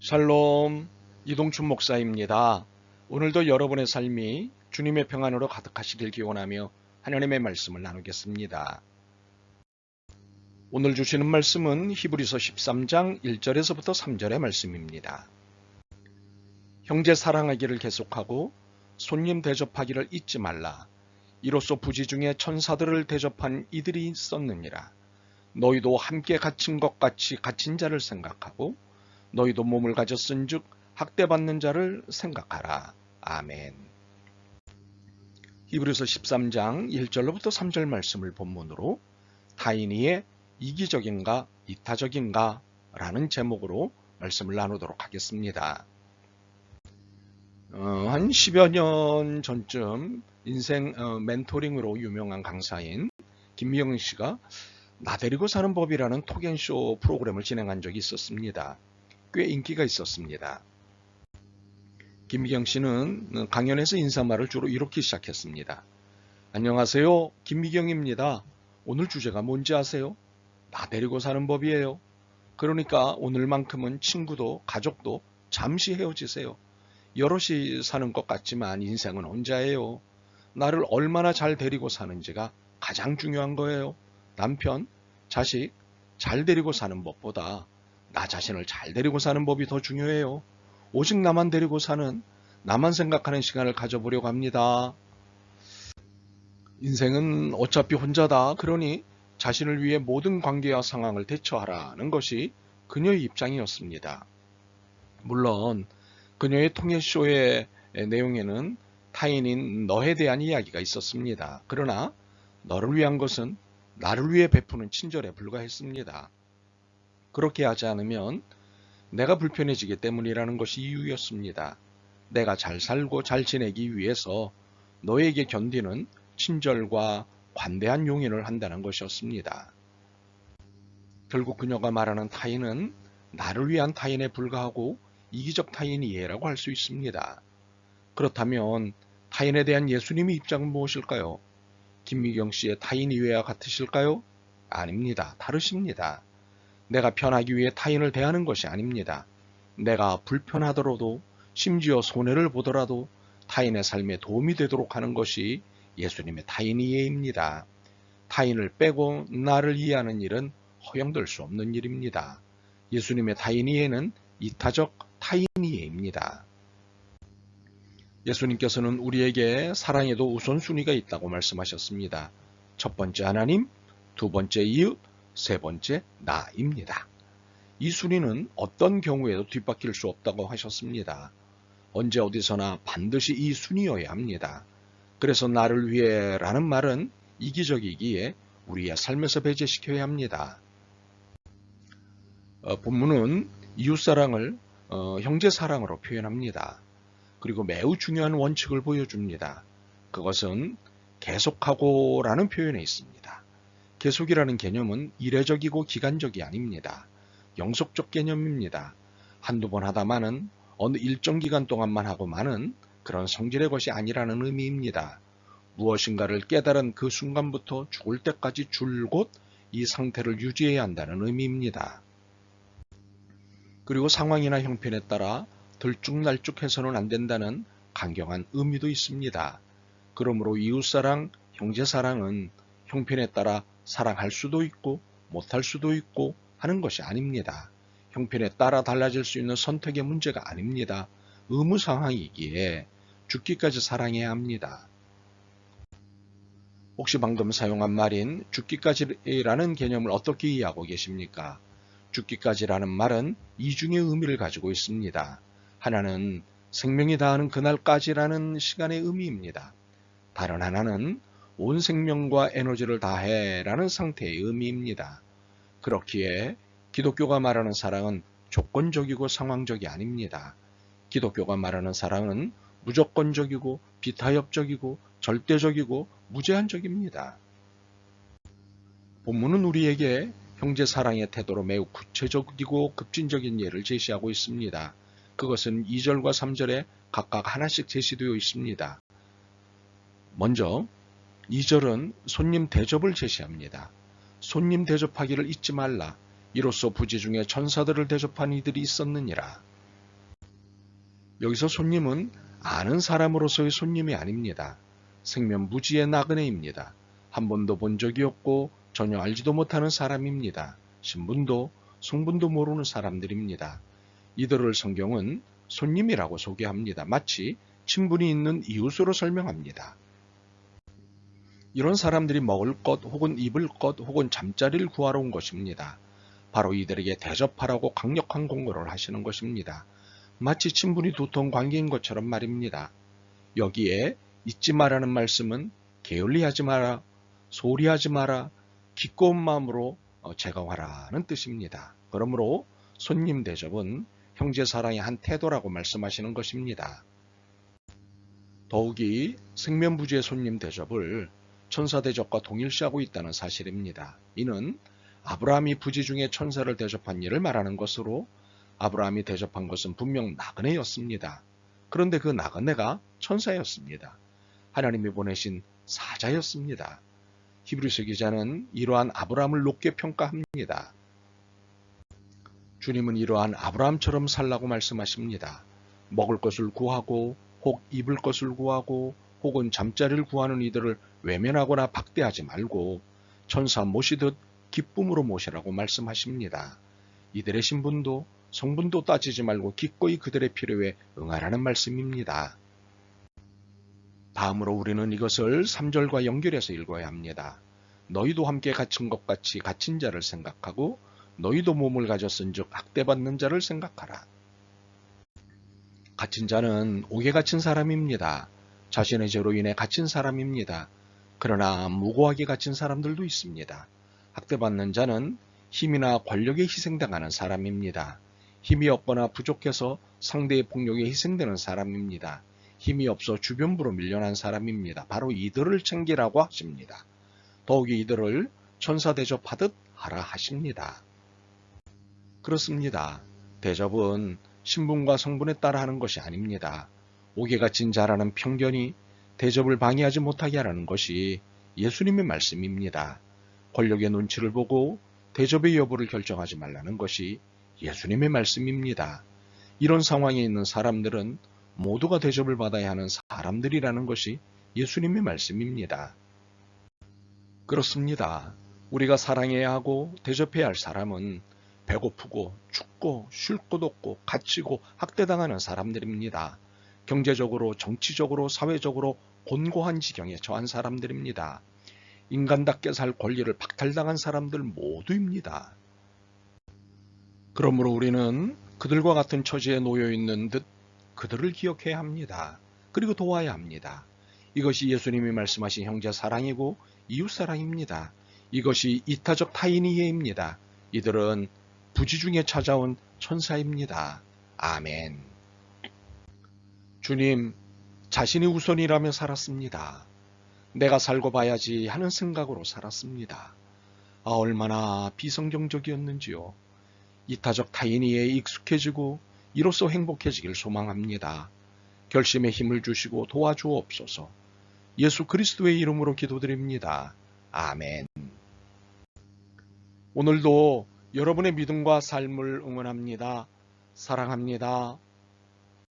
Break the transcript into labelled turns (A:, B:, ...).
A: 샬롬, 이동춘 목사입니다. 오늘도 여러분의 삶이 주님의 평안으로 가득하시길 기원하며 하나님의 말씀을 나누겠습니다. 오늘 주시는 말씀은 히브리서 13장 1절에서부터 3절의 말씀입니다. 형제 사랑하기를 계속하고 손님 대접하기를 잊지 말라. 이로써 부지 중에 천사들을 대접한 이들이 있었느니라. 너희도 함께 갇힌 것 같이 갇힌 자를 생각하고 너희도 몸을 가졌은즉 학대받는 자를 생각하라. 아멘. 히브리서 13장 1절로부터 3절 말씀을 본문으로 타인이의 이기적인가 이타적인가 라는 제목으로 말씀을 나누도록 하겠습니다. 한 10여 년 전쯤 인생 멘토링으로 유명한 강사인 김미경 씨가 나 데리고 사는 법이라는 톡앤쇼 프로그램을 진행한 적이 있었습니다. 꽤 인기가 있었습니다. 김미경 씨는 강연에서 인사말을 주로 이렇게 시작했습니다. 안녕하세요. 김미경입니다. 오늘 주제가 뭔지 아세요? 나 데리고 사는 법이에요. 그러니까 오늘만큼은 친구도 가족도 잠시 헤어지세요. 여럿이 사는 것 같지만 인생은 혼자예요. 나를 얼마나 잘 데리고 사는지가 가장 중요한 거예요. 남편, 자식 잘 데리고 사는 법보다 나 자신을 잘 데리고 사는 법이 더 중요해요. 오직 나만 데리고 사는, 나만 생각하는 시간을 가져보려고 합니다. 인생은 어차피 혼자다. 그러니 자신을 위해 모든 관계와 상황을 대처하라는 것이 그녀의 입장이었습니다. 물론 그녀의 통일쇼의 내용에는 타인인 너에 대한 이야기가 있었습니다. 그러나 너를 위한 것은 나를 위해 베푸는 친절에 불과했습니다. 그렇게 하지 않으면 내가 불편해지기 때문이라는 것이 이유였습니다. 내가 잘 살고 잘 지내기 위해서 너에게 견디는 친절과 관대한 용인을 한다는 것이었습니다. 결국 그녀가 말하는 타인은 나를 위한 타인에 불과하고 이기적 타인이에라고 할 수 있습니다. 그렇다면 타인에 대한 예수님의 입장은 무엇일까요? 김미경 씨의 타인 이해와 같으실까요? 아닙니다. 다르십니다. 내가 편하기 위해 타인을 대하는 것이 아닙니다. 내가 불편하더라도 심지어 손해를 보더라도 타인의 삶에 도움이 되도록 하는 것이 예수님의 타인 이해입니다. 타인을 빼고 나를 이해하는 일은 허용될 수 없는 일입니다. 예수님의 타인 이해는 이타적 타인 이해입니다. 예수님께서는 우리에게 사랑에도 우선순위가 있다고 말씀하셨습니다. 첫 번째 하나님, 두 번째 이웃, 세 번째 나입니다. 이 순위는 어떤 경우에도 뒷바뀔 수 없다고 하셨습니다. 언제 어디서나 반드시 이 순위여야 합니다. 그래서 나를 위해 라는 말은 이기적이기에 우리의 삶에서 배제시켜야 합니다. 본문은 이웃사랑을 형제사랑으로 표현합니다. 그리고 매우 중요한 원칙을 보여줍니다. 그것은 계속하고 라는 표현에 있습니다. 계속이라는 개념은 이례적이고 기간적이 아닙니다. 영속적 개념입니다. 한두 번 하다마는 어느 일정 기간 동안만 하고 마는 그런 성질의 것이 아니라는 의미입니다. 무엇인가를 깨달은 그 순간부터 죽을 때까지 줄곧 이 상태를 유지해야 한다는 의미입니다. 그리고 상황이나 형편에 따라 들쭉날쭉해서는 안 된다는 강경한 의미도 있습니다. 그러므로 이웃사랑, 형제사랑은 형편에 따라 사랑할 수도 있고 못할 수도 있고 하는 것이 아닙니다. 형편에 따라 달라질 수 있는 선택의 문제가 아닙니다. 의무상황이기에 죽기까지 사랑해야 합니다. 혹시 방금 사용한 말인 죽기까지라는 개념을 어떻게 이해하고 계십니까? 죽기까지라는 말은 이중의 의미를 가지고 있습니다. 하나는 생명이 다하는 그날까지라는 시간의 의미입니다. 다른 하나는 온 생명과 에너지를 다해라는 상태의 의미입니다. 그렇기에 기독교가 말하는 사랑은 조건적이고 상황적이 아닙니다. 기독교가 말하는 사랑은 무조건적이고 비타협적이고 절대적이고 무제한적입니다. 본문은 우리에게 형제사랑의 태도로 매우 구체적이고 급진적인 예를 제시하고 있습니다. 그것은 2절과 3절에 각각 하나씩 제시되어 있습니다. 먼저 2절은 손님 대접을 제시합니다. 손님 대접하기를 잊지 말라. 이로써 부지 중에 천사들을 대접한 이들이 있었느니라. 여기서 손님은 아는 사람으로서의 손님이 아닙니다. 생면부지의 나그네입니다. 한 번도 본 적이 없고 전혀 알지도 못하는 사람입니다. 신분도 성분도 모르는 사람들입니다. 이들을 성경은 손님이라고 소개합니다. 마치 친분이 있는 이웃으로 설명합니다. 이런 사람들이 먹을 것 혹은 입을 것 혹은 잠자리를 구하러 온 것입니다. 바로 이들에게 대접하라고 강력한 공고를 하시는 것입니다. 마치 친분이 두터운 관계인 것처럼 말입니다. 여기에 잊지 말라는 말씀은 게을리하지 마라, 소리하지 마라, 기꺼운 마음으로 제공하라는 뜻입니다. 그러므로 손님 대접은 형제 사랑의 한 태도라고 말씀하시는 것입니다. 더욱이 생면부지의 손님 대접을 천사 대접과 동일시하고 있다는 사실입니다. 이는 아브라함이 부지 중에 천사를 대접한 일을 말하는 것으로 아브라함이 대접한 것은 분명 나그네였습니다. 그런데 그 나그네가 천사였습니다. 하나님이 보내신 사자였습니다. 히브리서 기자는 이러한 아브라함을 높게 평가합니다. 주님은 이러한 아브라함처럼 살라고 말씀하십니다. 먹을 것을 구하고 혹 입을 것을 구하고 혹은 잠자리를 구하는 이들을 외면하거나 박대하지 말고 천사 모시듯 기쁨으로 모시라고 말씀하십니다. 이들의 신분도 성분도 따지지 말고 기꺼이 그들의 필요에 응하라는 말씀입니다. 다음으로 우리는 이것을 3절과 연결해서 읽어야 합니다. 너희도 함께 갇힌 것 같이 갇힌 자를 생각하고 너희도 몸을 가졌은즉 학대받는 자를 생각하라. 갇힌 자는 옥에 갇힌 사람입니다. 자신의 죄로 인해 갇힌 사람입니다. 그러나 무고하게 갇힌 사람들도 있습니다. 학대받는 자는 힘이나 권력에 희생당하는 사람입니다. 힘이 없거나 부족해서 상대의 폭력에 희생되는 사람입니다. 힘이 없어 주변부로 밀려난 사람입니다. 바로 이들을 챙기라고 하십니다. 더욱이 이들을 천사 대접하듯 하라 하십니다. 그렇습니다. 대접은 신분과 성분에 따라 하는 것이 아닙니다. 옥에 갇힌 자라는 편견이 대접을 방해하지 못하게 하라는 것이 예수님의 말씀입니다. 권력의 눈치를 보고 대접의 여부를 결정하지 말라는 것이 예수님의 말씀입니다. 이런 상황에 있는 사람들은 모두가 대접을 받아야 하는 사람들이라는 것이 예수님의 말씀입니다. 그렇습니다. 우리가 사랑해야 하고 대접해야 할 사람은 배고프고 춥고 쉴 곳 없고 갇히고 학대당하는 사람들입니다. 경제적으로 정치적으로 사회적으로 곤고한 지경에 처한 사람들입니다. 인간답게 살 권리를 박탈당한 사람들 모두입니다. 그러므로 우리는 그들과 같은 처지에 놓여 있는 듯 그들을 기억해야 합니다. 그리고 도와야 합니다. 이것이 예수님이 말씀하신 형제 사랑이고 이웃 사랑입니다. 이것이 이타적 타인 이해입니다. 이들은 부지 중에 찾아온 천사입니다. 아멘. 주님, 자신이 우선이라며 살았습니다. 내가 살고 봐야지 하는 생각으로 살았습니다. 얼마나 비성경적이었는지요. 이타적 타인이에 익숙해지고 이로써 행복해지길 소망합니다. 결심에 힘을 주시고 도와주옵소서. 예수 그리스도의 이름으로 기도드립니다. 아멘. 오늘도 여러분의 믿음과 삶을 응원합니다. 사랑합니다.